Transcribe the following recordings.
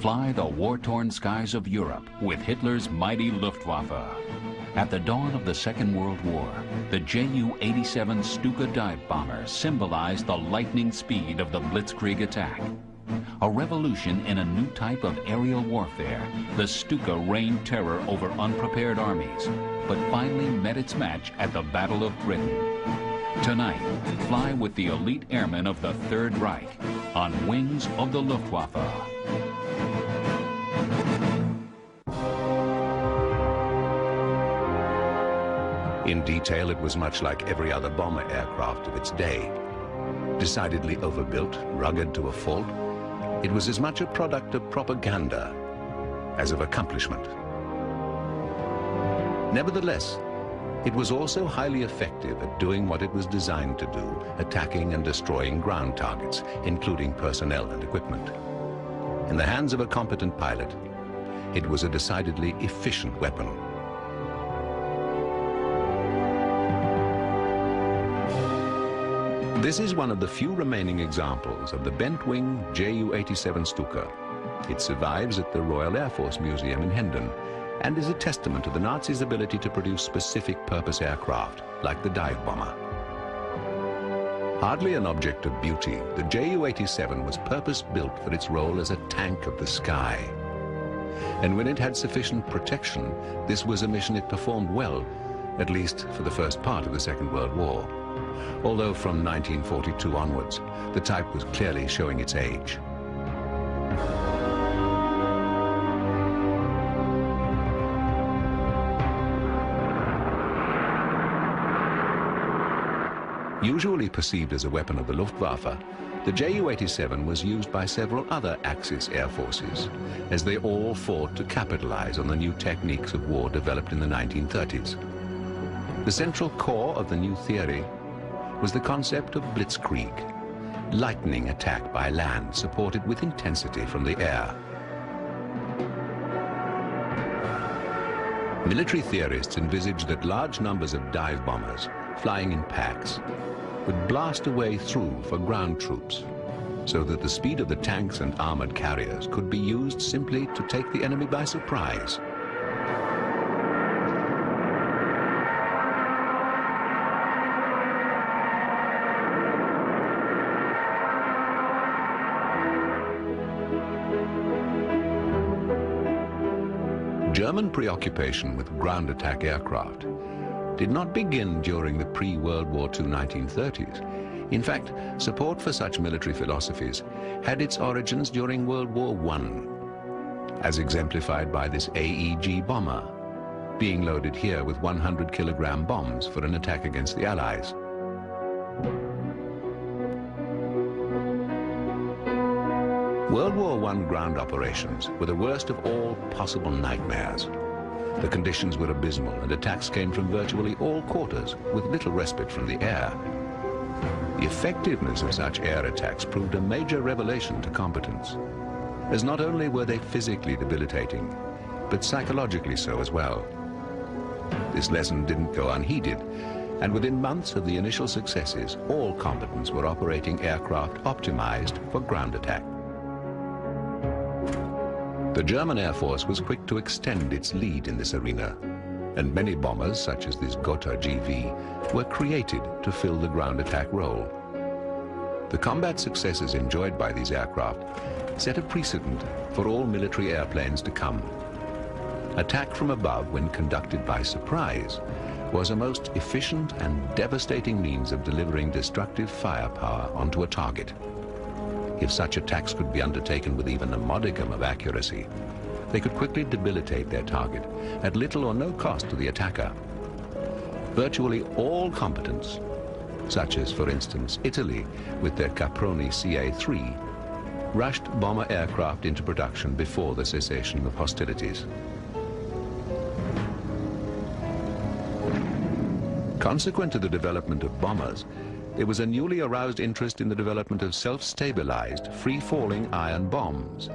fly the war-torn skies of Europe with Hitler's mighty Luftwaffe. At the dawn of the Second World War, the Ju-87 Stuka dive bomber symbolized the lightning speed of the Blitzkrieg attack. A revolution in a new type of aerial warfare, the Stuka rained terror over unprepared armies, but finally met its match at the Battle of Britain. Tonight, fly with the elite airmen of the Third Reich on wings of the Luftwaffe. In detail, it was much like every other bomber aircraft of its day. Decidedly overbuilt, rugged to a fault, it was as much a product of propaganda as of accomplishment. Nevertheless, it was also highly effective at doing what it was designed to do, attacking and destroying ground targets, including personnel and equipment. In the hands of a competent pilot, it was a decidedly efficient weapon. This is one of the few remaining examples of the bent-wing Ju-87 Stuka. It survives at the Royal Air Force Museum in Hendon and is a testament to the Nazis' ability to produce specific purpose aircraft, like the dive bomber. Hardly an object of beauty, the Ju-87 was purpose-built for its role as a tank of the sky. And when it had sufficient protection, this was a mission it performed well, at least for the first part of the Second World War. Although from 1942 onwards, the type was clearly showing its age. Usually perceived as a weapon of the Luftwaffe, the Ju-87 was used by several other Axis air forces, as they all fought to capitalize on the new techniques of war developed in the 1930s. The central core of the new theory was the concept of blitzkrieg, lightning attack by land supported with intensity from the air. Military theorists envisaged that large numbers of dive bombers, flying in packs, would blast a way through for ground troops, so that the speed of the tanks and armored carriers could be used simply to take the enemy by surprise. German preoccupation with ground attack aircraft did not begin during the pre-World War II 1930s. In fact, support for such military philosophies had its origins during World War I, as exemplified by this AEG bomber, being loaded here with 100-kilogram bombs for an attack against the Allies. World War I ground operations were the worst of all possible nightmares. The conditions were abysmal and attacks came from virtually all quarters with little respite from the air. The effectiveness of such air attacks proved a major revelation to combatants, as not only were they physically debilitating, but psychologically so as well. This lesson didn't go unheeded, and within months of the initial successes, all combatants were operating aircraft optimized for ground attack. The German Air Force was quick to extend its lead in this arena, and many bombers, such as this Gotha GV, were created to fill the ground attack role. The combat successes enjoyed by these aircraft set a precedent for all military airplanes to come. Attack from above, when conducted by surprise, was a most efficient and devastating means of delivering destructive firepower onto a target. If such attacks could be undertaken with even a modicum of accuracy, they could quickly debilitate their target at little or no cost to the attacker. Virtually all combatants, such as, for instance, Italy with their Caproni CA-3, rushed bomber aircraft into production before the cessation of hostilities. Consequent to the development of bombers, there was a newly aroused interest in the development of self-stabilized, free-falling iron bombs.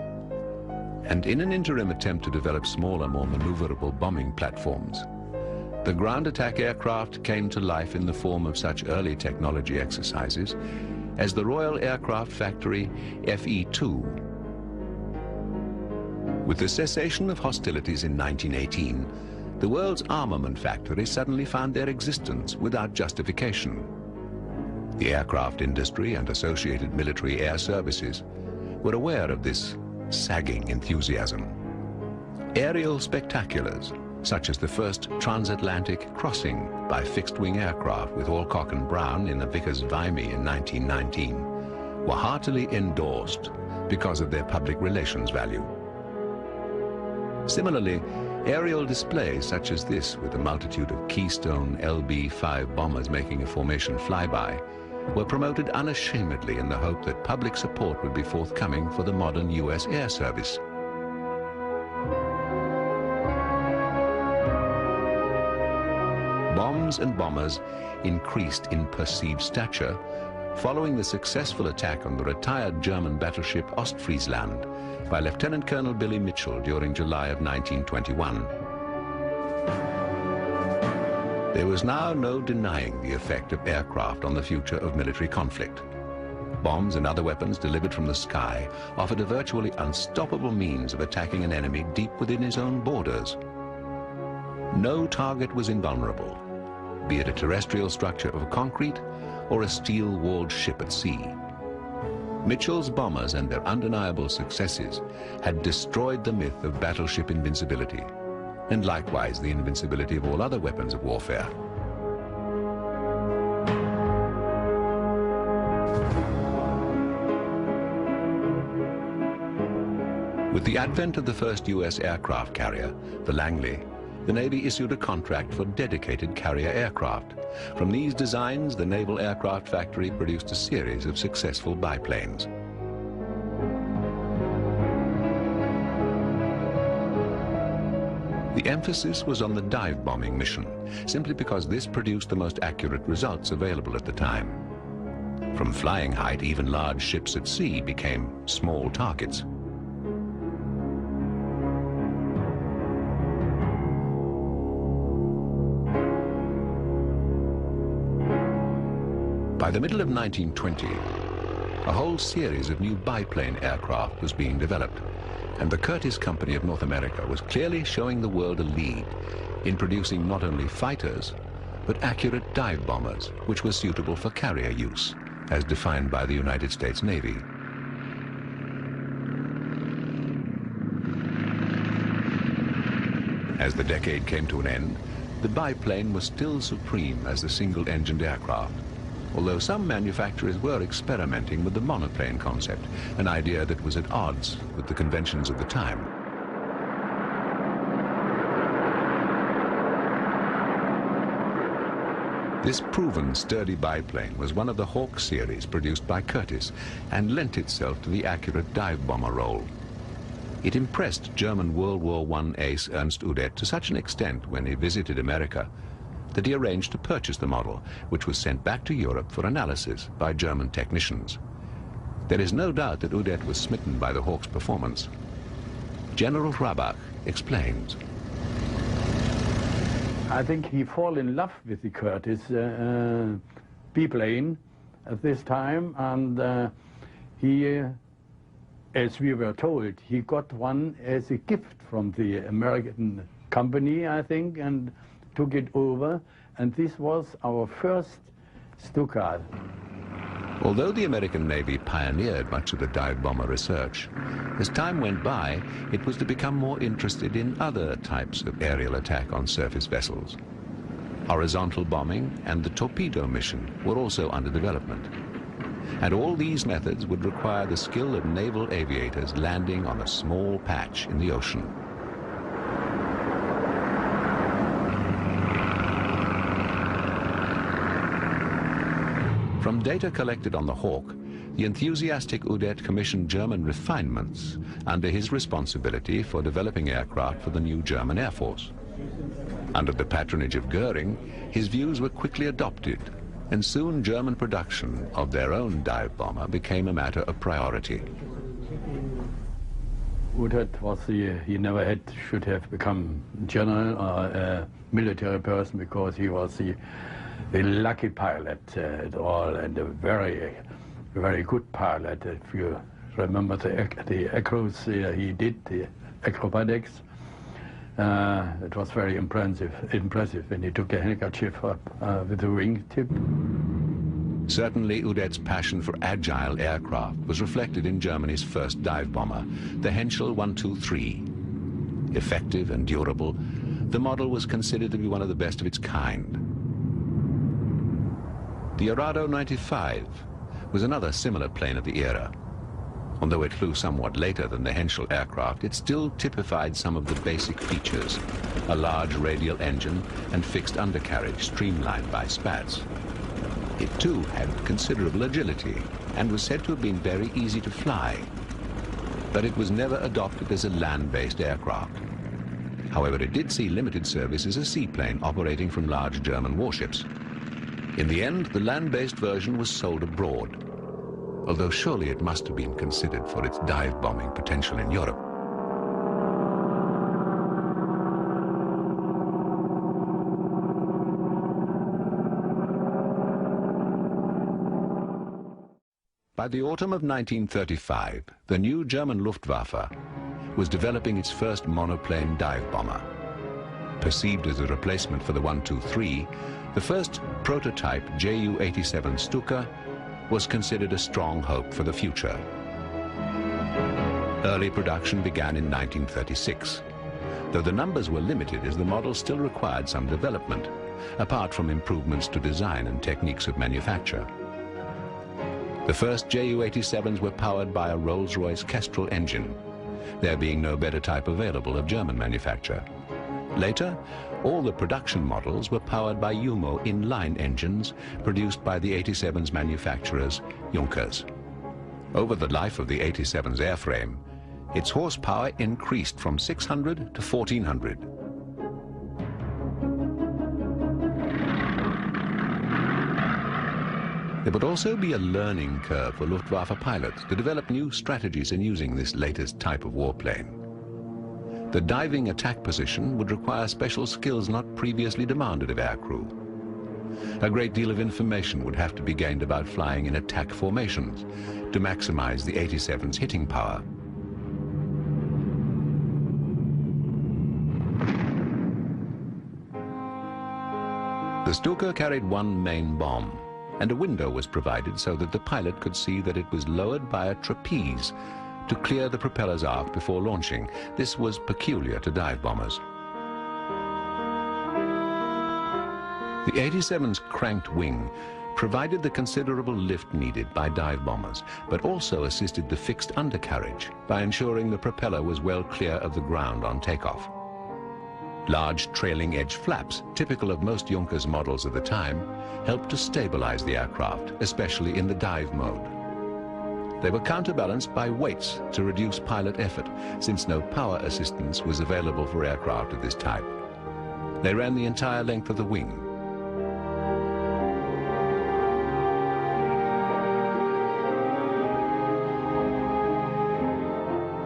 And in an interim attempt to develop smaller, more maneuverable bombing platforms, the ground attack aircraft came to life in the form of such early technology exercises as the Royal Aircraft Factory FE-2. With the cessation of hostilities in 1918, the world's armament factories suddenly found their existence without justification. The aircraft industry and associated military air services were aware of this sagging enthusiasm. Aerial spectaculars, such as the first transatlantic crossing by fixed-wing aircraft with Alcock and Brown in the Vickers-Vimy in 1919, were heartily endorsed because of their public relations value. Similarly, aerial displays such as this, with a multitude of Keystone LB-5 bombers making a formation flyby, were promoted unashamedly in the hope that public support would be forthcoming for the modern US Air Service. Bombs and bombers increased in perceived stature following the successful attack on the retired German battleship Ostfriesland by Lieutenant Colonel Billy Mitchell during July of 1921. There was now no denying the effect of aircraft on the future of military conflict. Bombs and other weapons delivered from the sky offered a virtually unstoppable means of attacking an enemy deep within his own borders. No target was invulnerable, be it a terrestrial structure of concrete or a steel-walled ship at sea. Mitchell's bombers and their undeniable successes had destroyed the myth of battleship invincibility, and likewise the invincibility of all other weapons of warfare. With the advent of the first US aircraft carrier, the Langley, the Navy issued a contract for dedicated carrier aircraft. From these designs, the Naval Aircraft Factory produced a series of successful biplanes. The emphasis was on the dive bombing mission, simply because this produced the most accurate results available at the time. From flying height, even large ships at sea became small targets. By the middle of 1920, a whole series of new biplane aircraft was being developed, and the Curtiss Company of North America was clearly showing the world a lead in producing not only fighters, but accurate dive bombers, which were suitable for carrier use, as defined by the United States Navy. As the decade came to an end, the biplane was still supreme as the single-engined aircraft, although some manufacturers were experimenting with the monoplane concept, an idea that was at odds with the conventions of the time. This proven sturdy biplane was one of the Hawk series produced by Curtiss and lent itself to the accurate dive bomber role. It impressed German World War I ace Ernst Udet to such an extent when he visited America that he arranged to purchase the model, which was sent back to Europe for analysis by German technicians. There is no doubt that Udet was smitten by the Hawk's performance. General Rabach explains. I think he fell in love with the Curtiss biplane at this time, and he, as we were told, he got one as a gift from the American company, I think, and took it over, and this was our first Stuka. Although the American Navy pioneered much of the dive bomber research, as time went by, it was to become more interested in other types of aerial attack on surface vessels. Horizontal bombing and the torpedo mission were also under development. And all these methods would require the skill of naval aviators landing on a small patch in the ocean. From data collected on the Hawk, the enthusiastic Udet commissioned German refinements under his responsibility for developing aircraft for the new German Air Force. Under the patronage of Goering, his views were quickly adopted, and soon German production of their own dive bomber became a matter of priority. Udet was he never should have become general or a military person, because he was the lucky pilot at all, and a very, very good pilot. If you remember the acros he did, acrobatics. It was very impressive when he took a handkerchief up with a wingtip. Certainly, Udet's passion for agile aircraft was reflected in Germany's first dive bomber, the Henschel 123. Effective and durable, the model was considered to be one of the best of its kind. The Arado 95 was another similar plane of the era. Although it flew somewhat later than the Henschel aircraft, it still typified some of the basic features: a large radial engine and fixed undercarriage streamlined by spats. It too had considerable agility and was said to have been very easy to fly. But it was never adopted as a land-based aircraft. However, it did see limited service as a seaplane operating from large German warships. In the end, the land-based version was sold abroad, although surely it must have been considered for its dive bombing potential in Europe. By the autumn of 1935, the new German Luftwaffe was developing its first monoplane dive bomber. Perceived as a replacement for the 123, the first prototype Ju-87 Stuka was considered a strong hope for the future. Early production began in 1936, though the numbers were limited as the model still required some development, apart from improvements to design and techniques of manufacture. The first Ju-87s were powered by a Rolls-Royce Kestrel engine, there being no better type available of German manufacture. Later, all the production models were powered by Jumo inline engines produced by the 87's manufacturers, Junkers. Over the life of the 87's airframe, its horsepower increased from 600 to 1400. There would also be a learning curve for Luftwaffe pilots to develop new strategies in using this latest type of warplane. The diving attack position would require special skills not previously demanded of aircrew. A great deal of information would have to be gained about flying in attack formations to maximize the 87's hitting power. The Stuka carried one main bomb, and a window was provided so that the pilot could see that it was lowered by a trapeze to clear the propeller's arc before launching. This was peculiar to dive bombers. The 87's cranked wing provided the considerable lift needed by dive bombers, but also assisted the fixed undercarriage by ensuring the propeller was well clear of the ground on takeoff. Large trailing edge flaps, typical of most Junkers models of the time, helped to stabilize the aircraft, especially in the dive mode. They were counterbalanced by weights to reduce pilot effort, since no power assistance was available for aircraft of this type. They ran the entire length of the wing.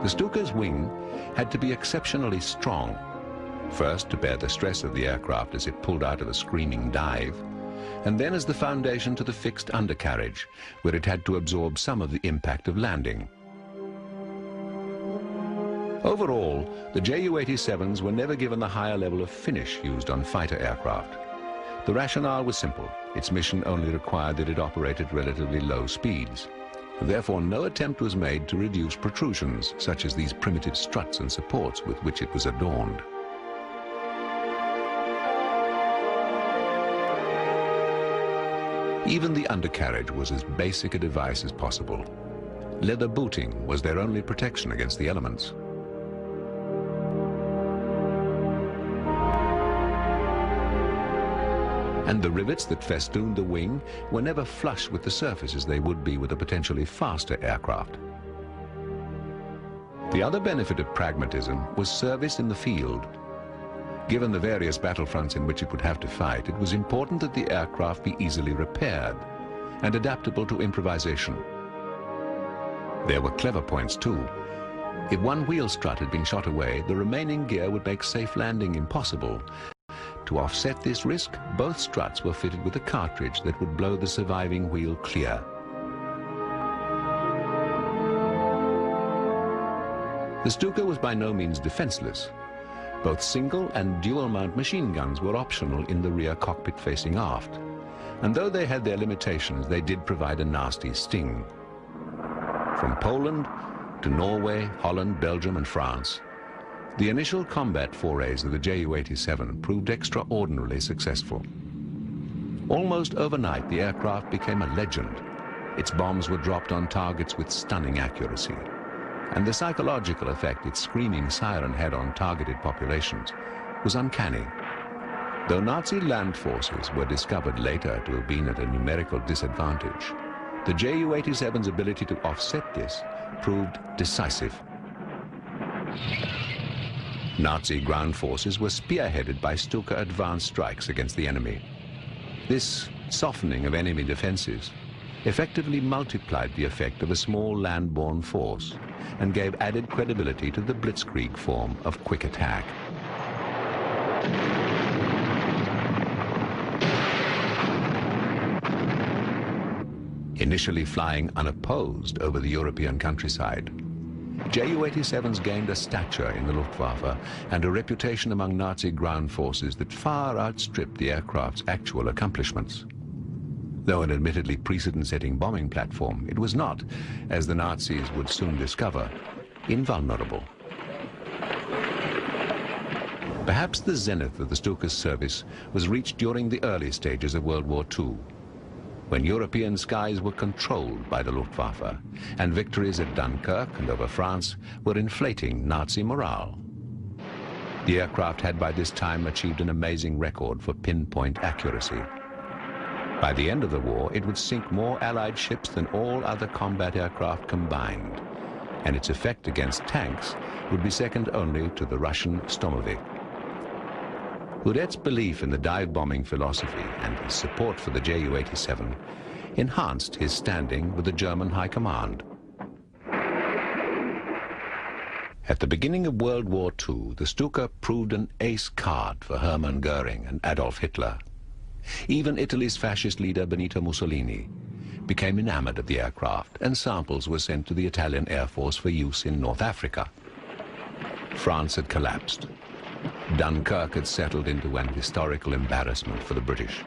The Stuka's wing had to be exceptionally strong, first to bear the stress of the aircraft as it pulled out of a screaming dive, and then as the foundation to the fixed undercarriage, where it had to absorb some of the impact of landing. Overall, the Ju-87s were never given the higher level of finish used on fighter aircraft. The rationale was simple. Its mission only required that it operate at relatively low speeds. Therefore, no attempt was made to reduce protrusions, such as these primitive struts and supports with which it was adorned. Even the undercarriage was as basic a device as possible. Leather booting was their only protection against the elements. And the rivets that festooned the wing were never flush with the surface as they would be with a potentially faster aircraft. The other benefit of pragmatism was service in the field. Given the various battlefronts in which it would have to fight, it was important that the aircraft be easily repaired and adaptable to improvisation. There were clever points too. If one wheel strut had been shot away, the remaining gear would make safe landing impossible. To offset this risk, both struts were fitted with a cartridge that would blow the surviving wheel clear. The Stuka was by no means defenseless. Both single and dual-mount machine guns were optional in the rear cockpit facing aft. And though they had their limitations, they did provide a nasty sting. From Poland to Norway, Holland, Belgium and France, the initial combat forays of the Ju-87 proved extraordinarily successful. Almost overnight, the aircraft became a legend. Its bombs were dropped on targets with stunning accuracy. And the psychological effect its screaming siren had on targeted populations was uncanny. Though Nazi land forces were discovered later to have been at a numerical disadvantage, the Ju-87's ability to offset this proved decisive. Nazi ground forces were spearheaded by Stuka advanced strikes against the enemy. This softening of enemy defenses effectively multiplied the effect of a small land-borne force and gave added credibility to the blitzkrieg form of quick attack. Initially flying unopposed over the European countryside, Ju-87s gained a stature in the Luftwaffe and a reputation among Nazi ground forces that far outstripped the aircraft's actual accomplishments. Though an admittedly precedent-setting bombing platform, it was not, as the Nazis would soon discover, invulnerable. Perhaps the zenith of the Stuka's service was reached during the early stages of World War II, when European skies were controlled by the Luftwaffe, and victories at Dunkirk and over France were inflating Nazi morale. The aircraft had by this time achieved an amazing record for pinpoint accuracy. By the end of the war, it would sink more Allied ships than all other combat aircraft combined, and its effect against tanks would be second only to the Russian Stomovik. Udet's belief in the dive-bombing philosophy and his support for the Ju-87 enhanced his standing with the German High Command. At the beginning of World War II, the Stuka proved an ace card for Hermann Goering and Adolf Hitler. Even Italy's fascist leader Benito Mussolini became enamored of the aircraft, and samples were sent to the Italian Air Force for use in North Africa. France had collapsed. Dunkirk had settled into an historical embarrassment for the British,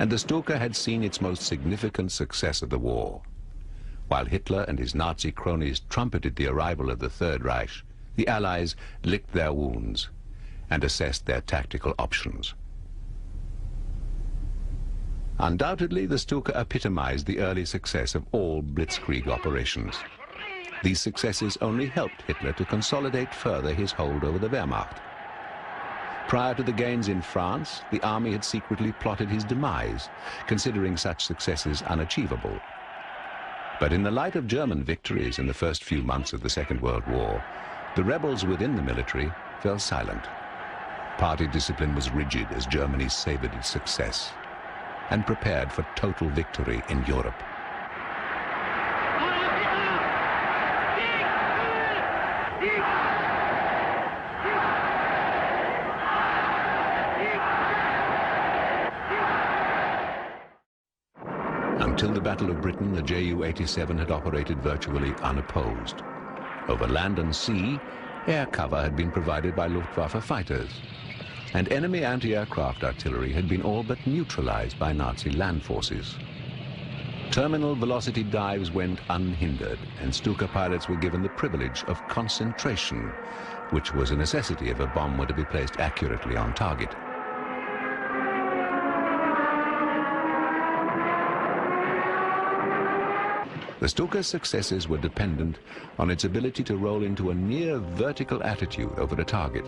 and the Stuka had seen its most significant success of the war. While Hitler and his Nazi cronies trumpeted the arrival of the Third Reich, the Allies licked their wounds and assessed their tactical options. Undoubtedly, the Stuka epitomized the early success of all blitzkrieg operations. These successes only helped Hitler to consolidate further his hold over the Wehrmacht. Prior to the gains in France, the army had secretly plotted his demise, considering such successes unachievable. But in the light of German victories in the first few months of the Second World War, the rebels within the military fell silent. Party discipline was rigid as Germany savored its success and prepared for total victory in Europe. Until the Battle of Britain, the Ju-87 had operated virtually unopposed. Over land and sea, air cover had been provided by Luftwaffe fighters, and enemy anti-aircraft artillery had been all but neutralized by Nazi land forces. Terminal velocity dives went unhindered, and Stuka pilots were given the privilege of concentration, which was a necessity if a bomb were to be placed accurately on target. The Stuka's successes were dependent on its ability to roll into a near vertical attitude over a target.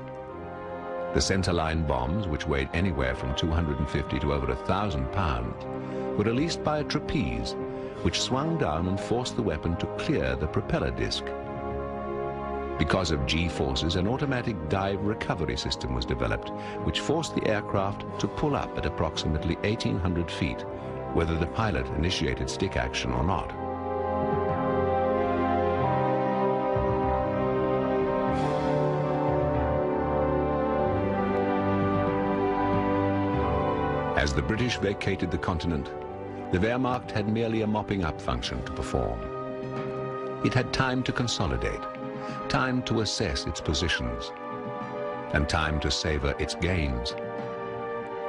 The centerline bombs, which weighed anywhere from 250 to over 1,000 pounds, were released by a trapeze, which swung down and forced the weapon to clear the propeller disc. Because of G-forces, an automatic dive recovery system was developed, which forced the aircraft to pull up at approximately 1,800 feet, whether the pilot initiated stick action or not. As the British vacated the continent, the Wehrmacht had merely a mopping-up function to perform. It had time to consolidate, time to assess its positions, and time to savor its gains.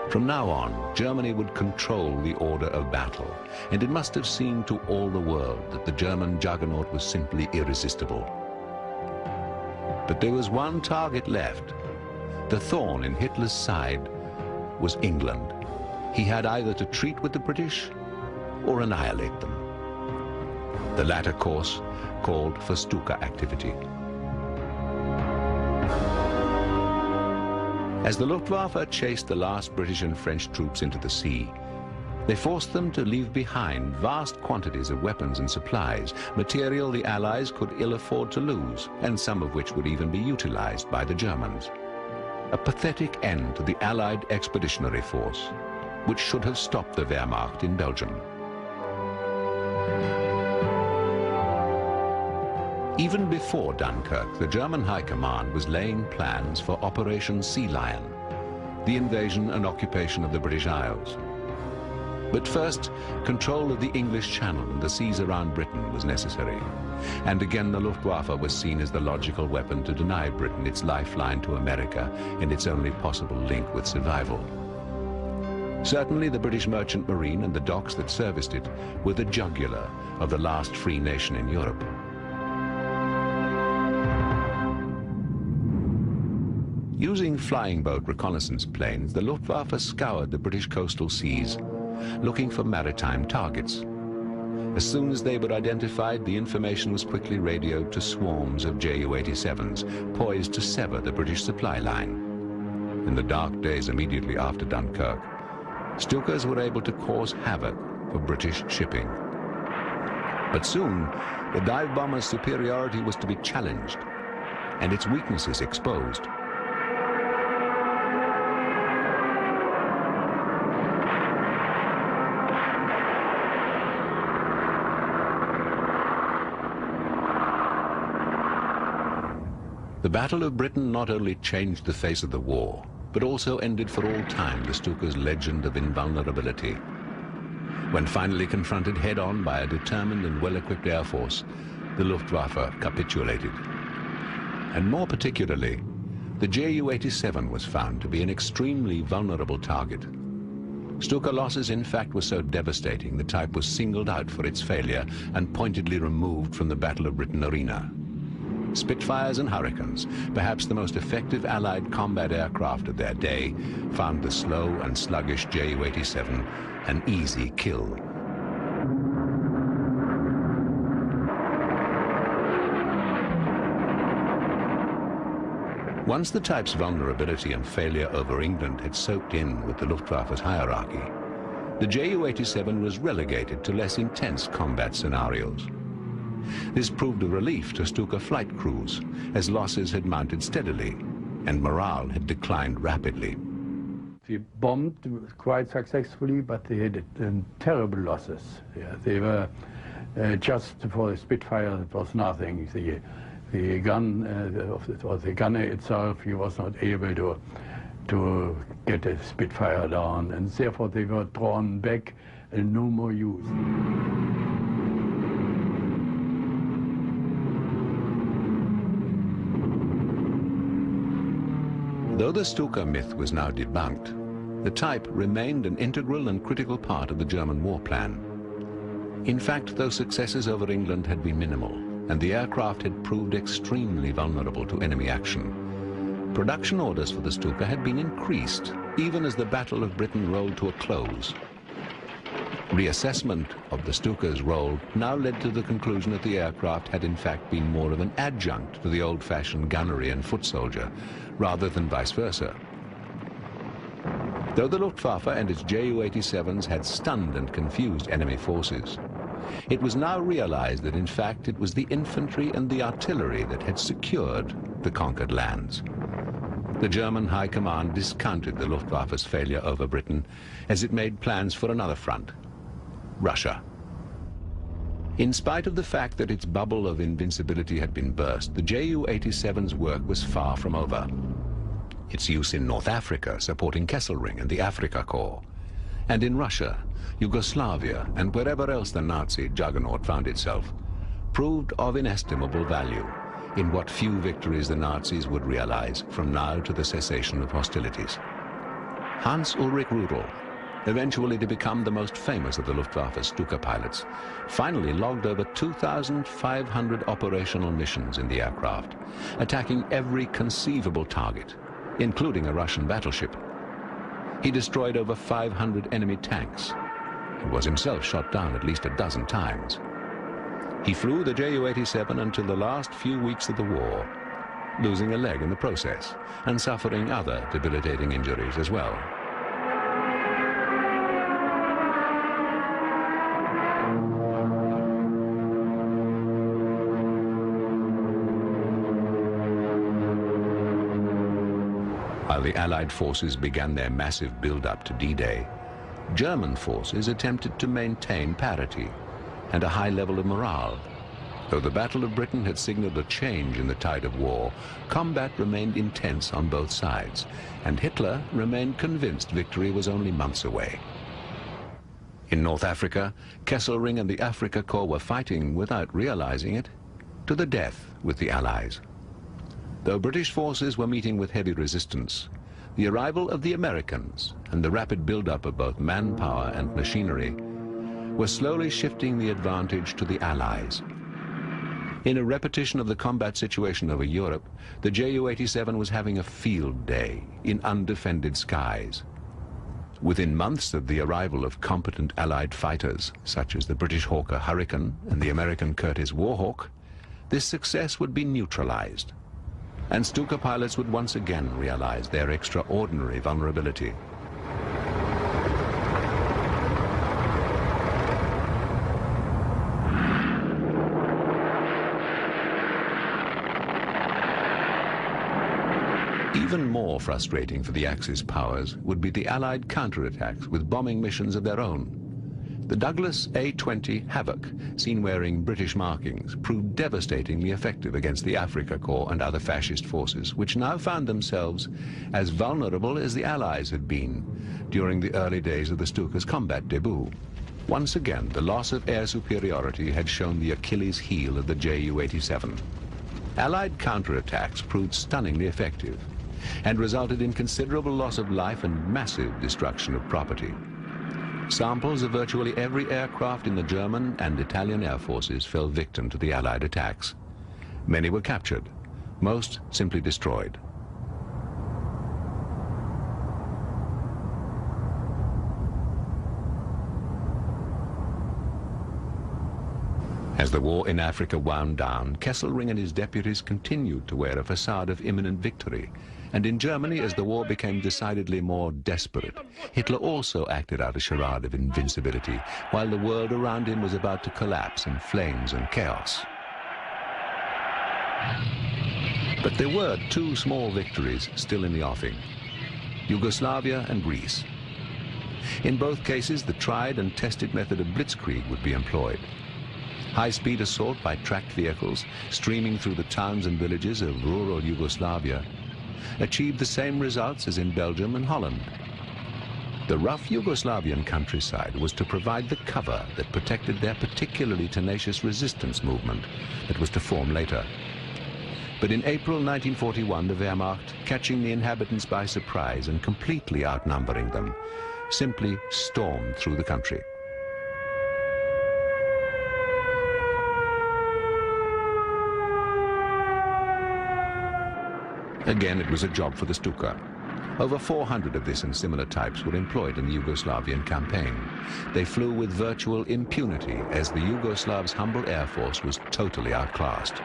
From now on, Germany would control the order of battle, and it must have seemed to all the world that the German juggernaut was simply irresistible. But there was one target left. The thorn in Hitler's side was England. He had either to treat with the British or annihilate them. The latter course called for Stuka activity. As the Luftwaffe chased the last British and French troops into the sea, they forced them to leave behind vast quantities of weapons and supplies, material the Allies could ill afford to lose, and some of which would even be utilized by the Germans. A pathetic end to the Allied expeditionary force, which should have stopped the Wehrmacht in Belgium. Even before Dunkirk, the German High Command was laying plans for Operation Sea Lion, the invasion and occupation of the British Isles. But first, control of the English Channel and the seas around Britain was necessary. And again the Luftwaffe was seen as the logical weapon to deny Britain its lifeline to America and its only possible link with survival. Certainly the British Merchant Marine and the docks that serviced it were the jugular of the last free nation in Europe. Using flying boat reconnaissance planes, the Luftwaffe scoured the British coastal seas, looking for maritime targets. As soon as they were identified, the information was quickly radioed to swarms of Ju-87s, poised to sever the British supply line. In the dark days immediately after Dunkirk, Stukas were able to cause havoc for British shipping. But soon, the dive bomber's superiority was to be challenged, and its weaknesses exposed. The Battle of Britain not only changed the face of the war, but also ended for all time the Stuka's legend of invulnerability. When finally confronted head-on by a determined and well-equipped air force, the Luftwaffe capitulated. And more particularly, the Ju-87 was found to be an extremely vulnerable target. Stuka losses, in fact, were so devastating the type was singled out for its failure and pointedly removed from the Battle of Britain arena. Spitfires and Hurricanes, perhaps the most effective Allied combat aircraft of their day, found the slow and sluggish Ju-87 an easy kill. Once the type's vulnerability and failure over England had soaked in with the Luftwaffe's hierarchy, the Ju-87 was relegated to less intense combat scenarios. This proved a relief to Stuka flight crews, as losses had mounted steadily and morale had declined rapidly. They bombed quite successfully, but they had terrible losses. Yeah, they were just for the Spitfire, it was nothing. The gun, or the gunner itself, he was not able to get a Spitfire down, and therefore they were drawn back and no more use. Though the Stuka myth was now debunked, the type remained an integral and critical part of the German war plan. In fact, though successes over England had been minimal, and the aircraft had proved extremely vulnerable to enemy action, production orders for the Stuka had been increased, even as the Battle of Britain rolled to a close. Reassessment of the Stuka's role now led to the conclusion that the aircraft had in fact been more of an adjunct to the old-fashioned gunnery and foot soldier, rather than vice versa. Though the Luftwaffe and its Ju-87s had stunned and confused enemy forces, it was now realized that in fact it was the infantry and the artillery that had secured the conquered lands. The German High Command discounted the Luftwaffe's failure over Britain as it made plans for another front, Russia. In spite of the fact that its bubble of invincibility had been burst, the Ju-87's work was far from over. Its use in North Africa, supporting Kesselring and the Afrika Corps, and in Russia, Yugoslavia, and wherever else the Nazi juggernaut found itself, proved of inestimable value in what few victories the Nazis would realize from now to the cessation of hostilities. Hans Ulrich Rudel, eventually to become the most famous of the Luftwaffe Stuka pilots, finally logged over 2,500 operational missions in the aircraft, attacking every conceivable target, including a Russian battleship. He destroyed over 500 enemy tanks and was himself shot down at least a dozen times. He flew the Ju-87 until the last few weeks of the war, losing a leg in the process and suffering other debilitating injuries as well. While the Allied forces began their massive build-up to D-Day, German forces attempted to maintain parity and a high level of morale. Though the Battle of Britain had signaled a change in the tide of war, combat remained intense on both sides, and Hitler remained convinced victory was only months away. In North Africa, Kesselring and the Afrika Korps were fighting, without realizing it, to the death with the Allies. Though British forces were meeting with heavy resistance, the arrival of the Americans and the rapid build-up of both manpower and machinery were slowly shifting the advantage to the Allies. In a repetition of the combat situation over Europe, the Ju-87 was having a field day in undefended skies. Within months of the arrival of competent Allied fighters, such as the British Hawker Hurricane and the American Curtiss Warhawk, this success would be neutralized, and Stuka pilots would once again realize their extraordinary vulnerability. Even more frustrating for the Axis powers would be the Allied counterattacks with bombing missions of their own. The Douglas A-20 Havoc, seen wearing British markings, proved devastatingly effective against the Afrika Korps and other fascist forces, which now found themselves as vulnerable as the Allies had been during the early days of the Stuka's combat debut. Once again, the loss of air superiority had shown the Achilles heel of the Ju-87. Allied counterattacks proved stunningly effective and resulted in considerable loss of life and massive destruction of property. Samples of virtually every aircraft in the German and Italian air forces fell victim to the Allied attacks. Many were captured, most simply destroyed. As the war in Africa wound down, Kesselring and his deputies continued to wear a facade of imminent victory. And in Germany, as the war became decidedly more desperate, Hitler also acted out a charade of invincibility, while the world around him was about to collapse in flames and chaos. But there were two small victories still in the offing: Yugoslavia and Greece. In both cases, the tried and tested method of blitzkrieg would be employed. High-speed assault by tracked vehicles, streaming through the towns and villages of rural Yugoslavia, achieved the same results as in Belgium and Holland. The rough Yugoslavian countryside was to provide the cover that protected their particularly tenacious resistance movement that was to form later. But in April 1941, the Wehrmacht, catching the inhabitants by surprise and completely outnumbering them, simply stormed through the country. Again, it was a job for the Stuka. Over 400 of this and similar types were employed in the Yugoslavian campaign. They flew with virtual impunity as the Yugoslavs' humble air force was totally outclassed.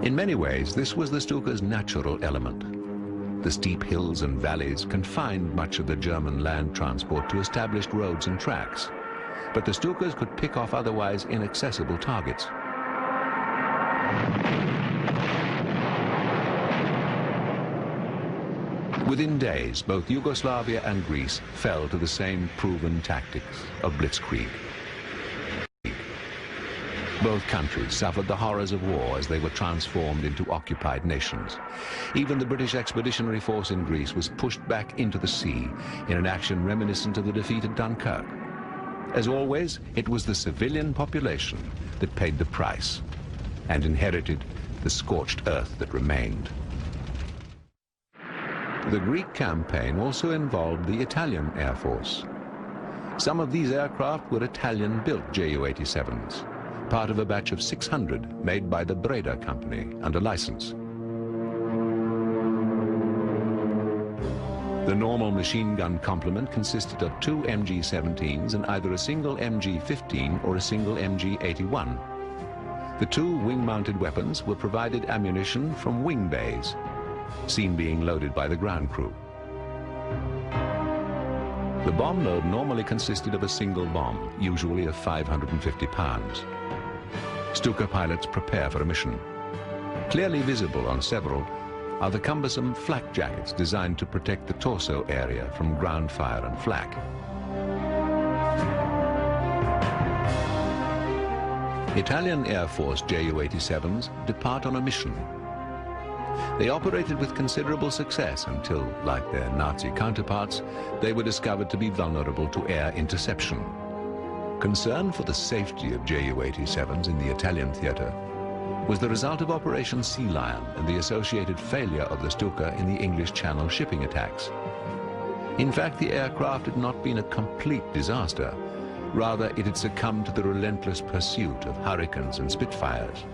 In many ways, this was the Stuka's natural element. The steep hills and valleys confined much of the German land transport to established roads and tracks, but the Stukas could pick off otherwise inaccessible targets. Within days, both Yugoslavia and Greece fell to the same proven tactics of blitzkrieg. Both countries suffered the horrors of war as they were transformed into occupied nations. Even the British Expeditionary Force in Greece was pushed back into the sea in an action reminiscent of the defeat at Dunkirk. As always, it was the civilian population that paid the price and inherited the scorched earth that remained. The Greek campaign also involved the Italian Air Force. Some of these aircraft were Italian-built Ju-87s, part of a batch of 600 made by the Breda company under license. The normal machine gun complement consisted of 2 MG-17s and either a single MG-15 or a single MG-81. The 2 wing-mounted weapons were provided ammunition from wing bays, seen being loaded by the ground crew. The bomb load normally consisted of a single bomb, usually of 550 pounds. Stuka pilots prepare for a mission. Clearly visible on several are the cumbersome flak jackets designed to protect the torso area from ground fire and flak. Italian Air Force Ju-87s depart on a mission. They operated with considerable success until, like their Nazi counterparts, they were discovered to be vulnerable to air interception. Concern for the safety of Ju-87s in the Italian theater was the result of Operation Sea Lion and the associated failure of the Stuka in the English Channel shipping attacks. In fact, the aircraft had not been a complete disaster. Rather, it had succumbed to the relentless pursuit of Hurricanes and Spitfires.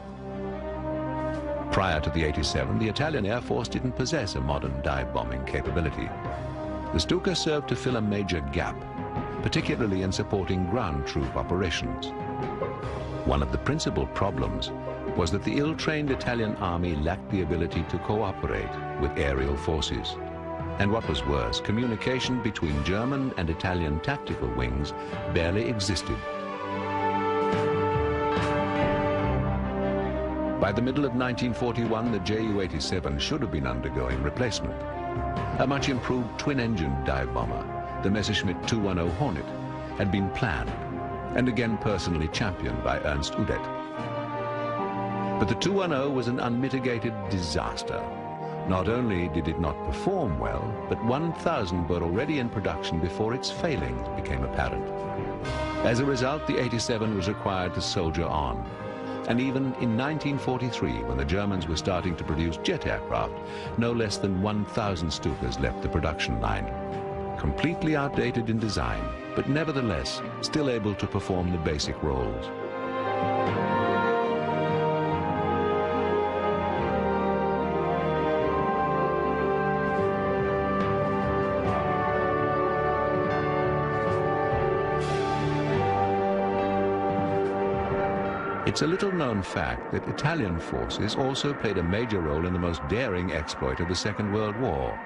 Prior to the 87, the Italian Air Force didn't possess a modern dive-bombing capability. The Stuka served to fill a major gap, particularly in supporting ground troop operations. One of the principal problems was that the ill-trained Italian army lacked the ability to cooperate with aerial forces. And what was worse, communication between German and Italian tactical wings barely existed. By the middle of 1941, the Ju-87 should have been undergoing replacement. A much improved twin-engine dive bomber, the Messerschmitt 210 Hornet, had been planned and again personally championed by Ernst Udet. But the 210 was an unmitigated disaster. Not only did it not perform well, but 1,000 were already in production before its failings became apparent. As a result, the 87 was required to soldier on. And even in 1943, when the Germans were starting to produce jet aircraft, no less than 1,000 Stukas left the production line. Completely outdated in design, but nevertheless still able to perform the basic roles. It's a little-known fact that Italian forces also played a major role in the most daring exploit of the Second World War,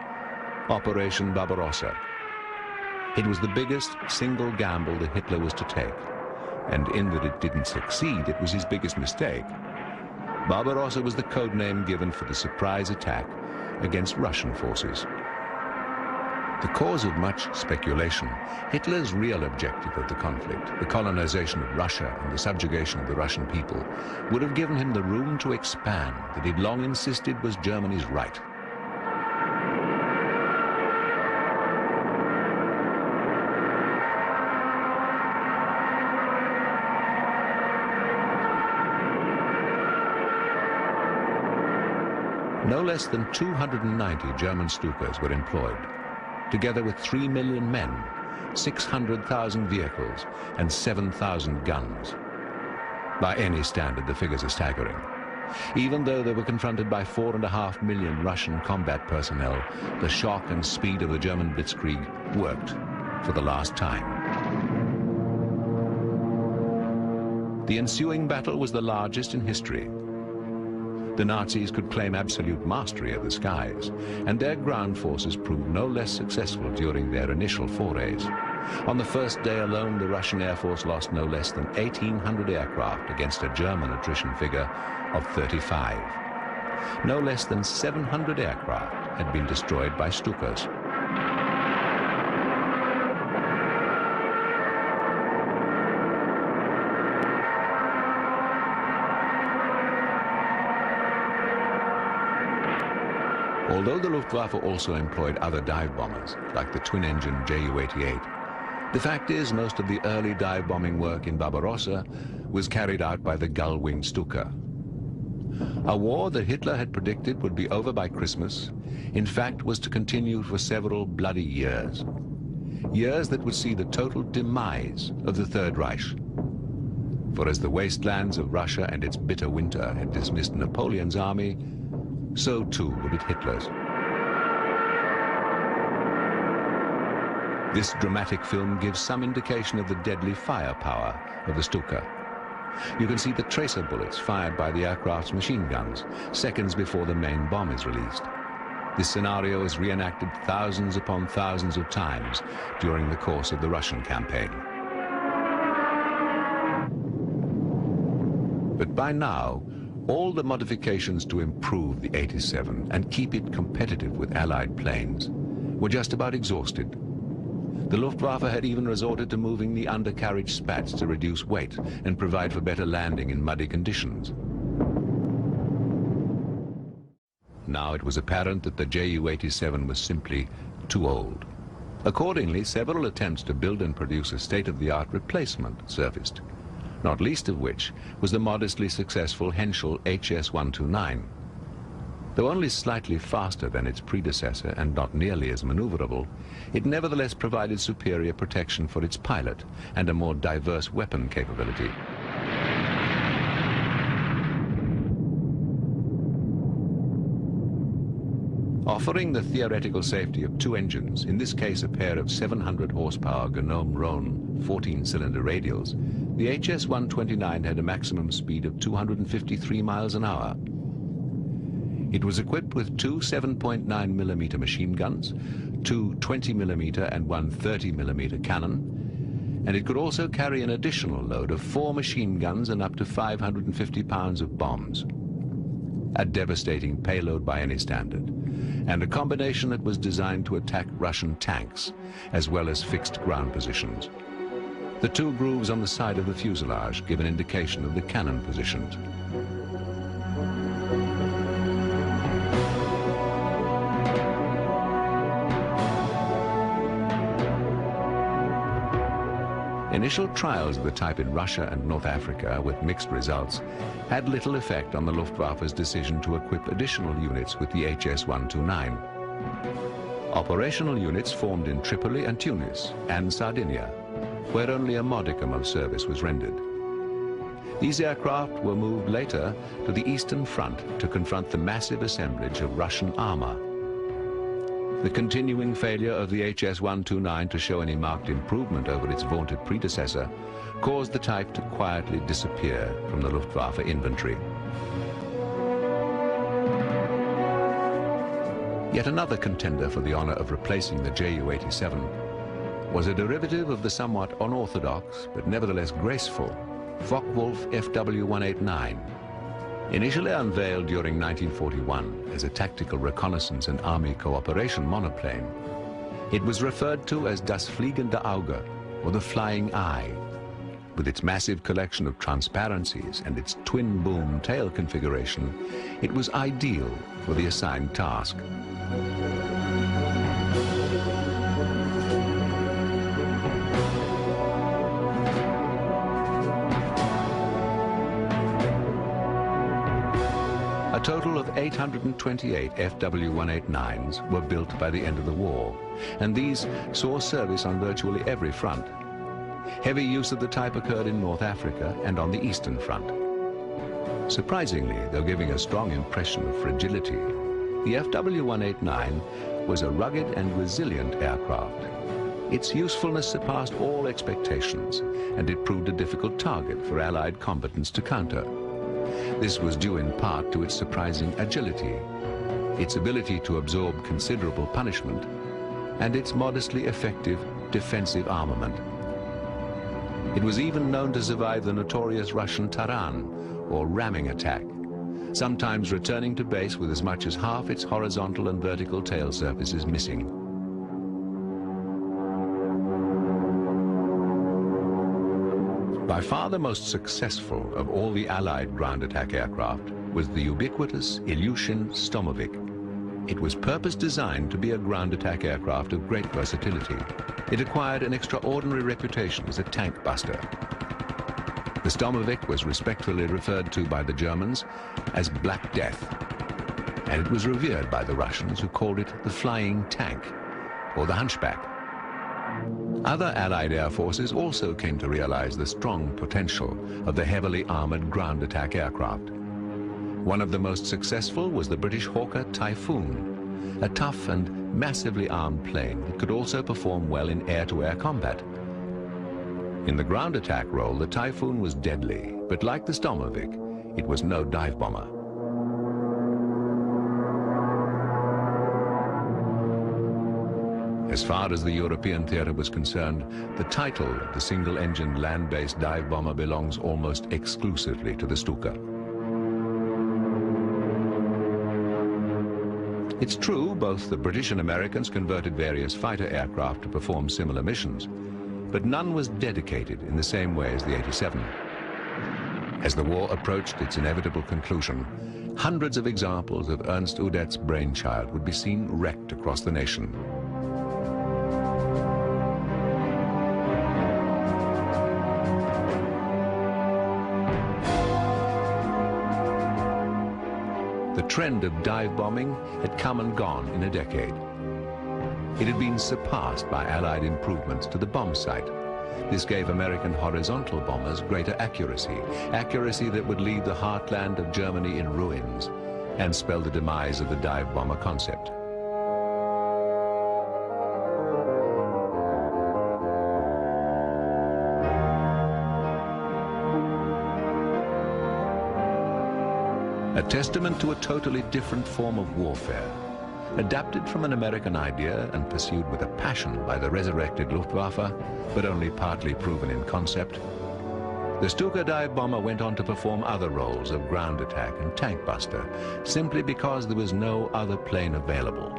Operation Barbarossa. It was the biggest single gamble that Hitler was to take, and in that it didn't succeed, it was his biggest mistake. Barbarossa was the code name given for the surprise attack against Russian forces. The cause of much speculation, Hitler's real objective of the conflict, the colonization of Russia and the subjugation of the Russian people, would have given him the room to expand that he'd long insisted was Germany's right. No less than 290 German Stukas were employed, together with 3 million men, 600,000 vehicles, and 7,000 guns. By any standard, the figures are staggering. Even though they were confronted by 4.5 million Russian combat personnel, the shock and speed of the German blitzkrieg worked for the last time. The ensuing battle was the largest in history. The Nazis could claim absolute mastery of the skies, and their ground forces proved no less successful during their initial forays. On the first day alone, the Russian Air Force lost no less than 1,800 aircraft against a German attrition figure of 35. No less than 700 aircraft had been destroyed by Stukas. Although the Luftwaffe also employed other dive bombers, like the twin-engine Ju-88, the fact is most of the early dive bombing work in Barbarossa was carried out by the gull-winged Stuka. A war that Hitler had predicted would be over by Christmas, in fact, was to continue for several bloody years. Years that would see the total demise of the Third Reich. For as the wastelands of Russia and its bitter winter had dismissed Napoleon's army, so too would it Hitler's. This dramatic film gives some indication of the deadly firepower of the Stuka. You can see the tracer bullets fired by the aircraft's machine guns seconds before the main bomb is released. This scenario is reenacted thousands upon thousands of times during the course of the Russian campaign. But by now, all the modifications to improve the 87 and keep it competitive with Allied planes were just about exhausted. The Luftwaffe had even resorted to moving the undercarriage spats to reduce weight and provide for better landing in muddy conditions. Now it was apparent that the Ju-87 was simply too old. Accordingly, several attempts to build and produce a state-of-the-art replacement surfaced, not least of which was the modestly successful Henschel HS-129. Though only slightly faster than its predecessor and not nearly as maneuverable, it nevertheless provided superior protection for its pilot and a more diverse weapon capability. Offering the theoretical safety of two engines, in this case a pair of 700 horsepower Gnome-Rhone 14-cylinder radials, the HS-129 had a maximum speed of 253 miles an hour. It was equipped with two 7.9mm machine guns, two 20mm and one 30mm cannon, and it could also carry an additional load of 4 machine guns and up to 550 pounds of bombs. A devastating payload by any standard, and a combination that was designed to attack Russian tanks, as well as fixed ground positions. The two grooves on the side of the fuselage give an indication of the cannon positions. Initial trials of the type in Russia and North Africa, with mixed results, had little effect on the Luftwaffe's decision to equip additional units with the HS-129. Operational units formed in Tripoli and Tunis and Sardinia, where only a modicum of service was rendered. These aircraft were moved later to the Eastern Front to confront the massive assemblage of Russian armor. The continuing failure of the HS-129 to show any marked improvement over its vaunted predecessor caused the type to quietly disappear from the Luftwaffe inventory. Yet another contender for the honor of replacing the Ju-87 was a derivative of the somewhat unorthodox but nevertheless graceful Focke-Wulf FW-189. Initially unveiled during 1941 as a tactical reconnaissance and army cooperation monoplane, it was referred to as Das Fliegende Auge, or the Flying Eye. With its massive collection of transparencies and its twin-boom tail configuration, it was ideal for the assigned task. A total of 828 FW-189s were built by the end of the war, and these saw service on virtually every front. Heavy use of the type occurred in North Africa and on the Eastern Front. Surprisingly, though giving a strong impression of fragility, the FW-189 was a rugged and resilient aircraft. Its usefulness surpassed all expectations, and it proved a difficult target for Allied combatants to counter. This was due in part to its surprising agility, its ability to absorb considerable punishment, and its modestly effective defensive armament. It was even known to survive the notorious Russian Taran, or ramming attack, sometimes returning to base with as much as half its horizontal and vertical tail surfaces missing. By far the most successful of all the Allied ground attack aircraft was the ubiquitous Ilyushin Stomovik. It was purpose-designed to be a ground attack aircraft of great versatility. It acquired an extraordinary reputation as a tank buster. The Sturmovik was respectfully referred to by the Germans as Black Death, and it was revered by the Russians, who called it the Flying Tank or the Hunchback. Other Allied air forces also came to realize the strong potential of the heavily armored ground attack aircraft. One of the most successful was the British Hawker Typhoon, a tough and massively armed plane that could also perform well in air-to-air combat. In the ground attack role, the Typhoon was deadly, but like the Sturmovik, it was no dive bomber. As far as the European theater was concerned, the title of the single-engined land-based dive bomber belongs almost exclusively to the Stuka. It's true, both the British and Americans converted various fighter aircraft to perform similar missions, but none was dedicated in the same way as the 87. As the war approached its inevitable conclusion, hundreds of examples of Ernst Udet's brainchild would be seen wrecked across the nation. The trend of dive bombing had come and gone in a decade. It had been surpassed by Allied improvements to the bomb sight. This gave American horizontal bombers greater accuracy, accuracy that would leave the heartland of Germany in ruins and spell the demise of the dive bomber concept. A testament to a totally different form of warfare, adapted from an American idea and pursued with a passion by the resurrected Luftwaffe, but only partly proven in concept. The Stuka dive bomber went on to perform other roles of ground attack and tank buster, simply because there was no other plane available.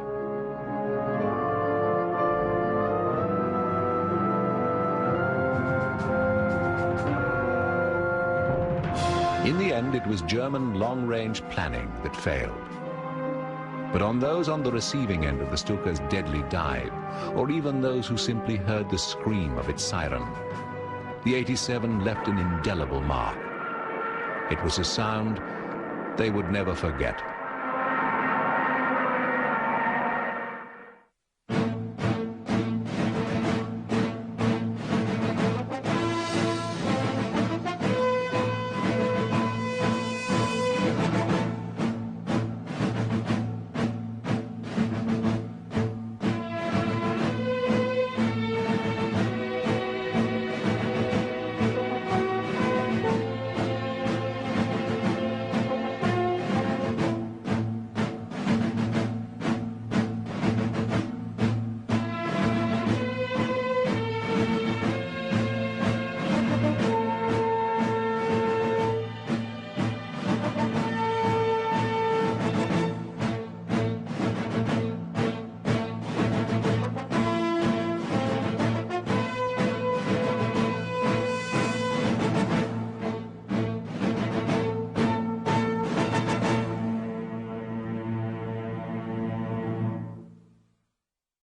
In the end, it was German long-range planning that failed. But on those on the receiving end of the Stuka's deadly dive, or even those who simply heard the scream of its siren, the 87 left an indelible mark. It was a sound they would never forget.